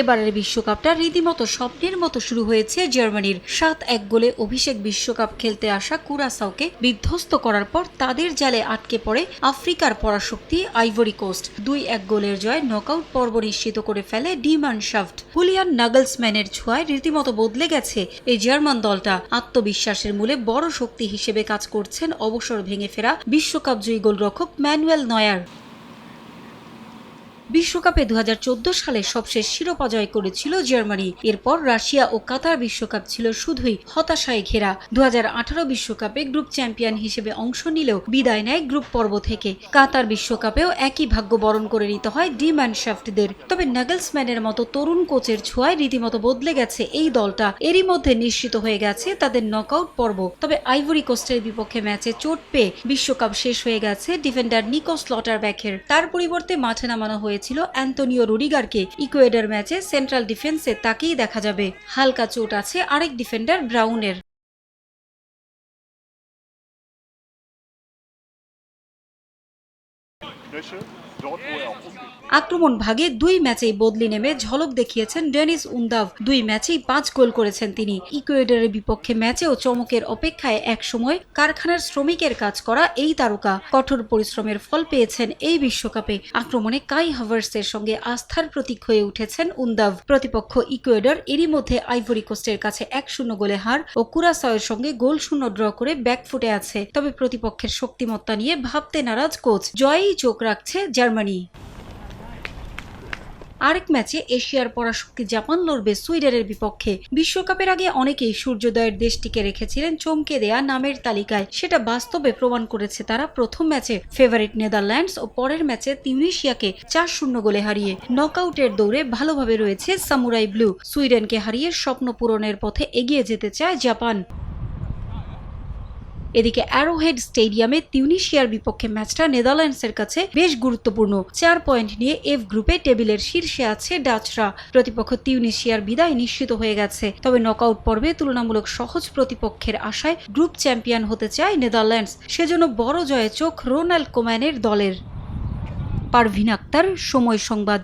এবারের বিশ্বকাপটা রীতিমতো স্বপ্নের মতো শুরু হয়েছে জার্মানির। 7-1 গোলে অভিষেক বিশ্বকাপ খেলতে আসা কুরাসাওকে বিধ্বস্ত করার পর তাদের জালে আটকে পড়ে আফ্রিকার পরাশক্তি আইভরি কোস্ট। 2-1 গোলের জয় নকআউট পর্ব নিশ্চিত করে ফেলে ডি মানশাফট। হুলিয়ান নাগলসম্যানের ছোঁয়ায় রীতিমতো বদলে গেছে এই জার্মান দলটা। আত্মবিশ্বাসের মূলে বড় শক্তি হিসেবে কাজ করছেন অবসর ভেঙে ফেরা বিশ্বকাপ জয়ী গোলরক্ষক ম্যানুয়েল নয়ার। বিশ্বকাপে 2014 সালে সবশেষ শিরোপা জয় করেছিল জার্মানি। এরপর রাশিয়া ও কাতার বিশ্বকাপ ছিল শুধুই হতাশায় ঘেরা। 2018 বিশ্বকাপে গ্রুপ চ্যাম্পিয়ন হিসেবে অংশ নিলেও বিদায় নেয় গ্রুপ পর্ব থেকে। কাতার বিশ্বকাপেও একই ভাগ্য বরণ করে নিতে হয় ডি ম্যানশাফটদের। তবে নাগলসম্যানের মতো তরুণ কোচের ছোঁয়ায় রীতিমতো বদলে গেছে এই দলটা। এরই মধ্যে নিশ্চিত হয়ে গেছে তাদের নকআউট পর্ব। তবে আইভরি কোস্টের বিপক্ষে ম্যাচে চোট পেয়ে বিশ্বকাপ শেষ হয়ে গেছে ডিফেন্ডার নিকো স্লটারব্যাকের। তার পরিবর্তে মাঠে নামানো হয়েছিল অ্যান্তোনিও রুডিগারকে। ইকুয়েডর ম্যাচে সেন্ট্রাল ডিফেন্সে তাকেই দেখা যাবে। হালকা চোট আছে আরেক ডিফেন্ডার ব্রাউনের। আক্রমণ ভাগে 2 ম্যাচেই বদলি নেমে ঝলক দেখিয়েছেন ডেনিস উন্দাভ। 2 ম্যাচেই 5 গোল করেছেন তিনি। ইকুয়েডরের বিপক্ষে ম্যাচেও চমকের অপেক্ষায় একসময় কারখানার শ্রমিকের কাজ করা এই তারকা কঠোর পরিশ্রমের ফল পেয়েছেন এই বিশ্বকাপে। আক্রমণে কাই হাভার্টসের সঙ্গে আস্থার প্রতীক হয়ে উঠেছেন উন্দাভ। প্রতিপক্ষ ইকুয়েডর এরই মধ্যে আইভরি কোস্টের কাছে 1-0 গোলে হার ও কুরাসাওয়ের সঙ্গে গোল-শূন্য ড্র করে ব্যাকফুটে আছে। তবে প্রতিপক্ষের শক্তিমত্তা নিয়ে ভাবতে নারাজ কোচ। জয়েই চোখ রাখছে জার্মানি। আরেক ম্যাচে এশিয়ার পরাশক্তি জাপান লড়বে সুইডেনের বিপক্ষে। বিশ্বকাপের আগে অনেকেই সূর্যোদয়ের দেশটিকে রেখেছিলেন চমকে দেয়া নামের তালিকায়। সেটা বাস্তবে প্রমাণ করেছে তারা প্রথম ম্যাচে ফেভারিট নেদারল্যান্ডস ও পরের ম্যাচে তিউনিশিয়াকে 4-0 গোলে হারিয়ে নকআউটের দৌড়ে ভালোভাবে রয়েছে সামুরাই ব্লু। সুইডেনকে হারিয়ে স্বপ্ন পূরণের পথে এগিয়ে যেতে চায় জাপান। এদিকে অ্যারোহেড স্টেডিয়ামে তিউনিশিয়ার বিপক্ষে ম্যাচটা নেদারল্যান্ডসের কাছে বেশ গুরুত্বপূর্ণ। 4 পয়েন্ট নিয়ে এফ গ্রুপে টেবিলের শীর্ষে আছে ডাচরা। প্রতিপক্ষ তিউনিশিয়ার বিদায় নিশ্চিত হয়ে গেছে। তবে নকআউট পর্বে তুলনামূলক সহজ প্রতিপক্ষের আশায় গ্রুপ চ্যাম্পিয়ন হতে চায় নেদারল্যান্ডস। সেজন্য বড় জয়ে চোখ রোনাল্ড কোম্যানের দলের। পারভিন আক্তার, সময় সংবাদ।